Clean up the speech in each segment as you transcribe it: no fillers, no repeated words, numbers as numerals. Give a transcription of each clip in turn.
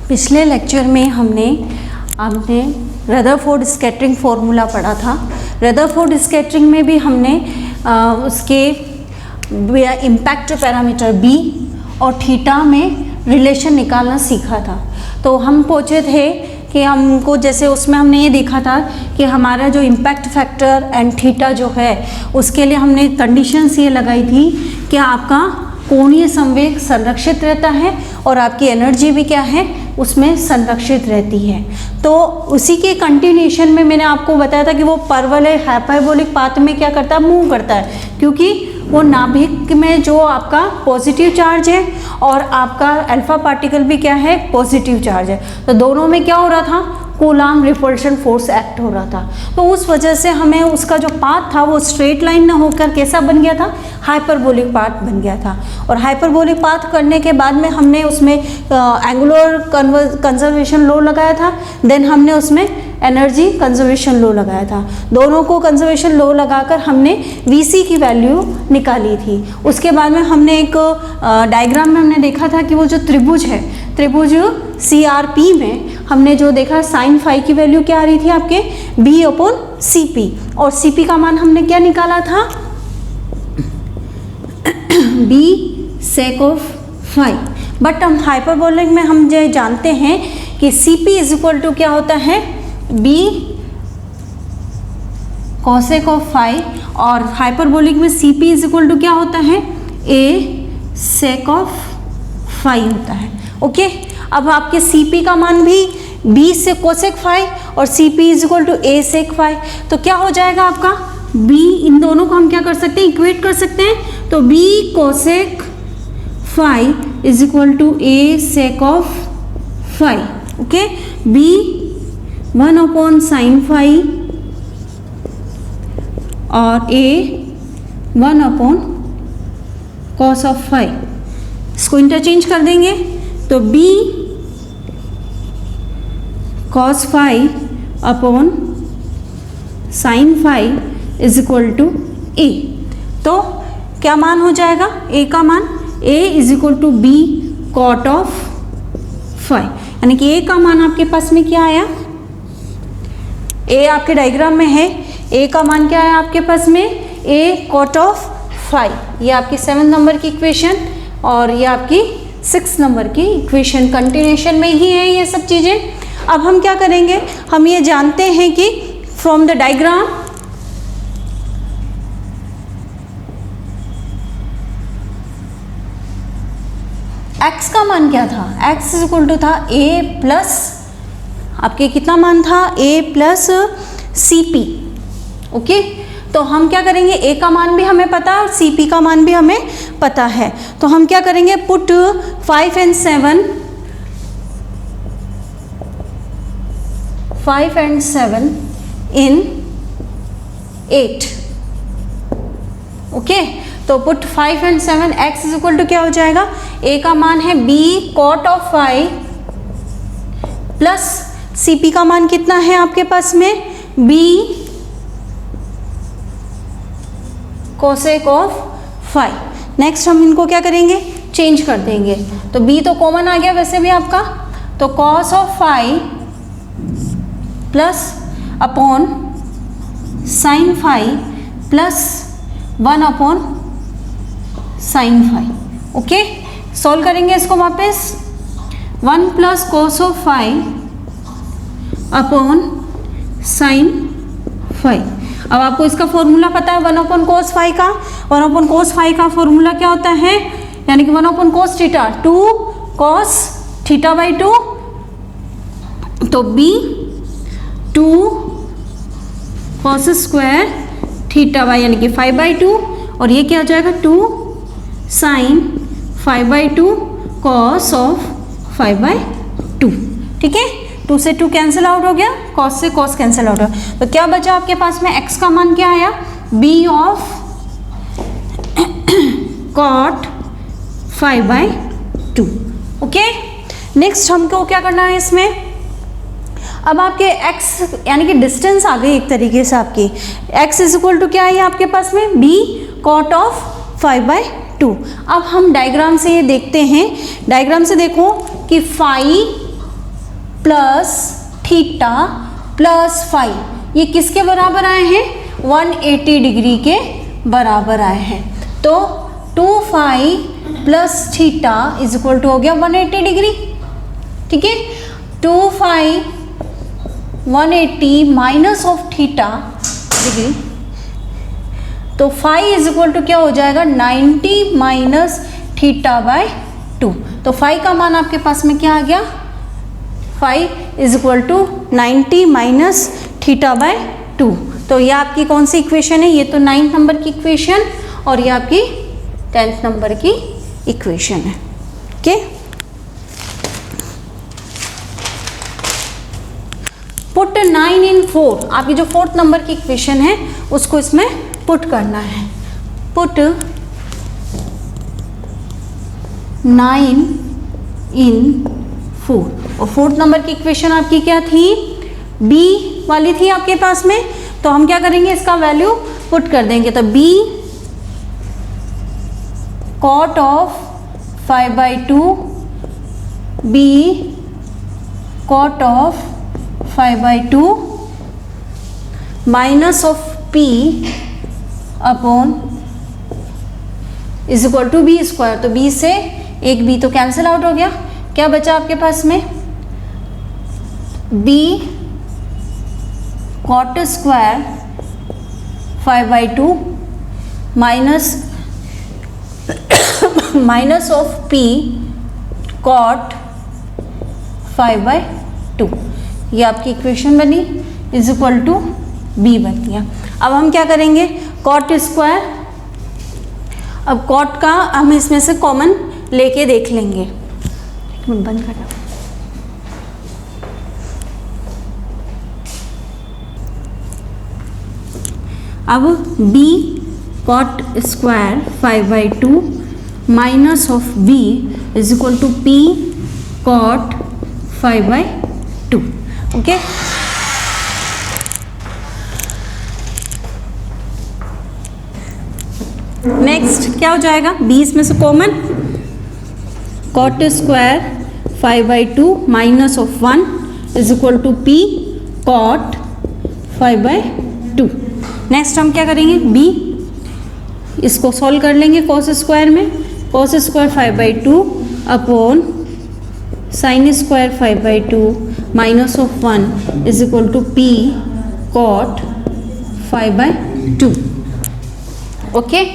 पिछले लेक्चर में हमने रदरफोर्ड स्कैटरिंग फार्मूला पढ़ा था। रदरफोर्ड स्कैटरिंग में भी हमने उसके इम्पैक्ट पैरामीटर बी और थीटा में रिलेशन निकालना सीखा था। तो हम पहुँचे थे कि हमको जैसे उसमें हमने ये देखा था कि हमारा जो इम्पैक्ट फैक्टर एंड थीटा जो है उसके लिए हमने कंडीशंस ये लगाई थी कि आपका कोणीय संवेग संरक्षित रहता है और आपकी एनर्जी भी क्या है उसमें संरक्षित रहती है। तो उसी के कंटिन्यूएशन में मैंने आपको बताया था कि वो परवलय हाइपरबोलिक पाथ में क्या करता है, मूव करता है, क्योंकि वो नाभिक में जो आपका पॉजिटिव चार्ज है और आपका अल्फा पार्टिकल भी क्या है, पॉजिटिव चार्ज है। तो दोनों में क्या हो रहा था, कूलाम्ब रिपल्शन फोर्स एक्ट हो रहा था। तो उस वजह से हमें उसका जो पाथ था वो स्ट्रेट लाइन ना होकर कैसा बन गया था, हाइपरबोलिक पाथ बन गया था। और हाइपरबोलिक पाथ करने के बाद में हमने उसमें एंगुलर कंजर्वेशन लॉ लगाया था, देन हमने उसमें एनर्जी कंजर्वेशन लॉ लगाया था। दोनों को कंजर्वेशन लॉ लगाकर हमने वीसी की वैल्यू निकाली थी। उसके बाद में हमने एक डायग्राम में हमने देखा था कि वो जो त्रिभुज है, त्रिभुज CRP में हमने जो देखा साइन फाई की वैल्यू क्या आ रही थी आपके B/CP, और CP का मान हमने क्या निकाला था, B sec of phi. But हम हाइपरबोलिक में हम जो जानते हैं कि CP इज इक्वल टू क्या होता है, B cosec ऑफ फाई, और हाइपरबोलिक में CP इज इक्वल टू क्या होता है, A sec ऑफ फाई होता है। ओके, अब आपके CP का मान भी B से कोसेक फाई और CP is equal to A sec phi, तो क्या हो जाएगा आपका B, इन दोनों को हम क्या कर सकते हैं, इक्वेट कर सकते हैं। तो B cosec phi is equal to A sec of phi. Okay, B 1/sin phi और A 1/cos ऑफ फाई। इसको इंटरचेंज कर देंगे तो B cos phi upon sine phi is equal to A। तो क्या मान हो जाएगा, A का मान A is equal to B cot of phi, यानी कि A का मान आपके पास में क्या आया, A आपके डायग्राम में है, A का मान क्या आया आपके पास में, A cot ऑफ फाई। ये आपकी 7 नंबर की इक्वेशन और ये आपकी 6 नंबर की इक्वेशन कंटिन्यूएशन में ही है ये सब चीज़ें। अब हम क्या करेंगे, हम ये जानते हैं कि फ्रॉम द डायग्राम x का मान क्या था, x इज इक्वल टू था A प्लस आपके कितना मान था, A प्लस CP। ओके, तो हम क्या करेंगे, A का मान भी हमें पता है और CP का मान भी हमें पता है। तो हम क्या करेंगे, पुट 5 and 7 in 8। ओके, तो put 5 and 7, x is equal to क्या हो जाएगा, A का मान है B cot of phi plus CP का मान कितना है आपके पास में, B cosec of phi. Next हम इनको क्या करेंगे, चेंज कर देंगे। तो B तो कॉमन आ गया वैसे भी आपका, तो cos of phi plus upon sine phi plus 1/sin phi. Okay, solve करेंगे इसको वापस, 1 plus cos of phi upon sine phi. अब आपको इसका फॉर्मूला पता है 1/cos फाई का, 1/cos फाई का फॉर्मूला क्या होता है, यानी कि 1/cos theta 2 cos theta by 2, तो B 2 cos square theta by यानी कि 5/2, और ये क्या हो जाएगा 2 sin 5/2 cos ऑफ 5/2। ठीक है, 2 से 2 कैंसिल आउट हो गया, cos से cos कैंसिल आउट हो गया, तो क्या बचा आपके पास में, x का मान क्या आया, B of cot 5/2। Okay, next हमको क्या करना है इसमें, अब आपके x यानी कि डिस्टेंस आ गई एक तरीके से आपकी, x इज इक्वल टू क्या है आपके पास में, B cot ऑफ 5/2। अब हम डायग्राम से ये देखते हैं, डायग्राम से देखो कि phi plus theta plus phi, ये किसके बराबर आए हैं? 180 डिग्री के बराबर आए हैं। तो 2 phi plus theta is equal to हो गया 180 डिग्री। ठीक है, 2 phi 180 minus of theta degree, तो फाई इज इक्वल टू क्या हो जाएगा? 90 माइनस थीटा बाय 2। तो फाई का मान आपके पास में क्या आ गया? Phi is equal to 90 minus theta by 2। तो ये आपकी कौन सी इक्वेशन है? ये तो 9th नंबर की इक्वेशन और ये आपकी 10th नंबर की इक्वेशन है। ओके, पुट 9 इन 4, आपकी जो 4th नंबर की इक्वेशन है उसको इसमें पुट करना है। पुट 9 इन 4, और 4th नंबर की इक्वेशन आपकी क्या थी? b वाली थी आपके पास में, तो हम क्या करेंगे? इसका वैल्यू पुट कर देंगे। तो b cot of 5/2, b cot of 5/2 minus of p upon is equal to B square. तो b से एक b तो कैंसिल आउट हो गया, क्या बचा आपके पास में? b cot square 5/2 minus of p cot 5/2, ये आपकी इक्वेशन बनी, इज इक्वल टू b बन गया। अब हम क्या करेंगे? cot स्क्वायर, अब cot का हम इसमें से कॉमन लेके देख लेंगे। एक मिनट बंद करना। अब b cot square 5/2 minus of b is equal to p cot 5/2। Okay, next क्या हो जाएगा? b इसमें से common, cot square 5/2 minus of 1 is equal to p cot 5/2। Next हम क्या करेंगे? b इसको सॉल्व कर लेंगे cos स्क्वायर में, cos square 5/2 upon sine square 5/2 minus of 1 is equal to p cot 5/2। Okay,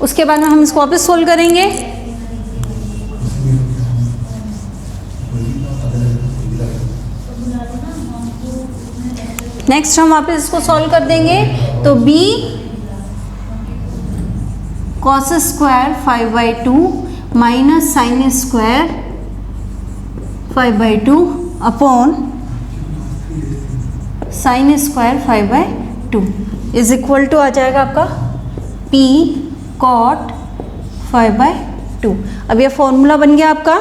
उसके बाद में हम इसको वापस सोल्व करेंगे। नेक्स्ट हम वापस इसको सॉल्व कर देंगे। तो b cos square 5/2 minus sine square 5/2 upon sine square 5/2 is equal to आ जाएगा आपका p cot 5/2। अब ये फॉर्मूला बन गया आपका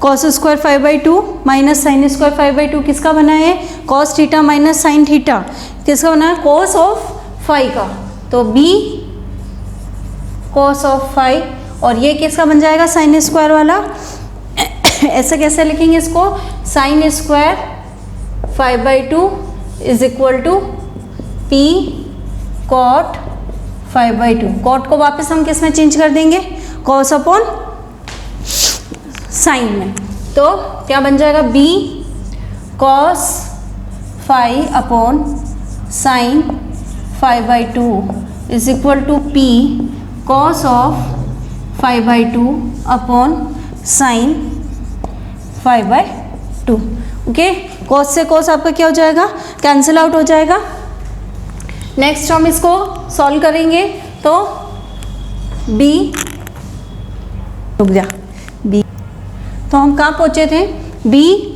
cos square 5/2 minus sine square 5/2 किसका बना है? cos theta minus sine theta किसका बना है? cos ऑफ फाई का। तो b cos ऑफ फाई, और ये किसका बन जाएगा? साइन स्क्वायर वाला। ऐसे कैसे लिखेंगे इसको? Sine square 5/2 is equal to p cot 5/2। Cot को वापस हम किस में चेंज कर देंगे? cos अपॉन साइन में। तो क्या बन जाएगा? b cos 5 upon sine 5/2 is equal to p cos of 5/2 upon sine 5/2। Okay, cos से cos आपका क्या हो जाएगा? कैंसिल आउट हो जाएगा। नेक्स्ट हम इसको सॉल्व करेंगे। तो b रुक जा b, तो हम कहाँ पहुँचे थे? b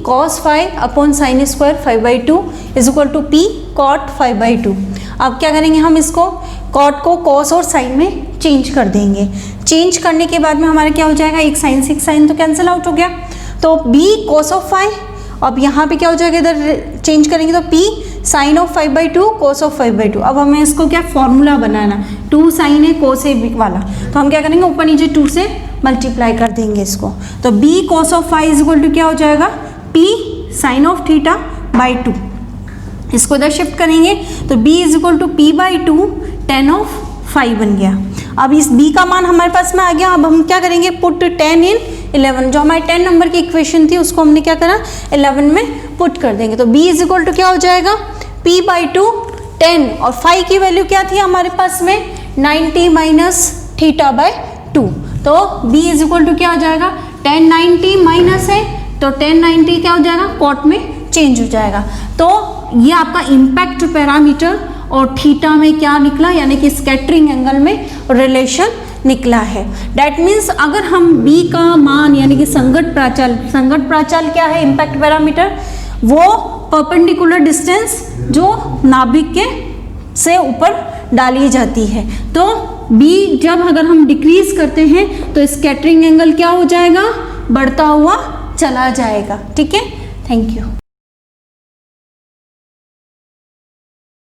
cos 5 upon sine square 5/2 is equal to p cot 5/2। अब क्या करेंगे? हम इसको cot को cos और साइन में चेंज कर देंगे। चेंज करने के बाद में हमारा क्या हो जाएगा? एक साइन से एक साइन तो कैंसिल आउट हो गया। तो b cos ऑफ 5, अब यहाँ पे क्या हो जाएगा? इधर चेंज करेंगे तो p sine of 5/2 cos of 5/2। अब हमें इसको क्या फॉर्मूला बनाना, 2 साइन है cos है वाला, तो हम क्या करेंगे? ऊपर नीचे 2 से मल्टीप्लाई कर देंगे इसको। तो b cos of 5 is equal to क्या हो जाएगा? p sine of theta by 2। इसको इधर शिफ्ट करेंगे तो b is equal to P by 2 tan of five बन गया। अब इस b का मान हमारे पास में आ गया। अब हम क्या करेंगे, पुट 10 इन 11, जो हमारे 10 नंबर की इक्वेशन थी उसको हमने क्या करा 11 में पुट कर देंगे। तो b इज इक्वल टू क्या हो जाएगा, p बाई 2 10 और 5 की वैल्यू क्या थी हमारे पास में 90 माइनस थीटा बाई 2। तो b इज इक्वल टू क्या हो जाएगा 10 90 माइनस है तो 10 90 क्या हो जाएगा कॉट में चेंज हो जाएगा। तो ये आपका इम्पैक्ट पैरामीटर और थीटा में क्या निकला, यानी कि स्कैटरिंग एंगल में रिलेशन निकला है। दैट मीन्स अगर हम b का मान यानी कि संगत प्राचाल क्या है इम्पैक्ट पैरामीटर, वो परपेंडिकुलर डिस्टेंस जो नाभिक के से ऊपर डाली जाती है। तो b जब अगर हम डिक्रीज करते हैं तो स्कैटरिंग एंगल क्या हो जाएगा, बढ़ता हुआ चला जाएगा। ठीक है, थैंक यू।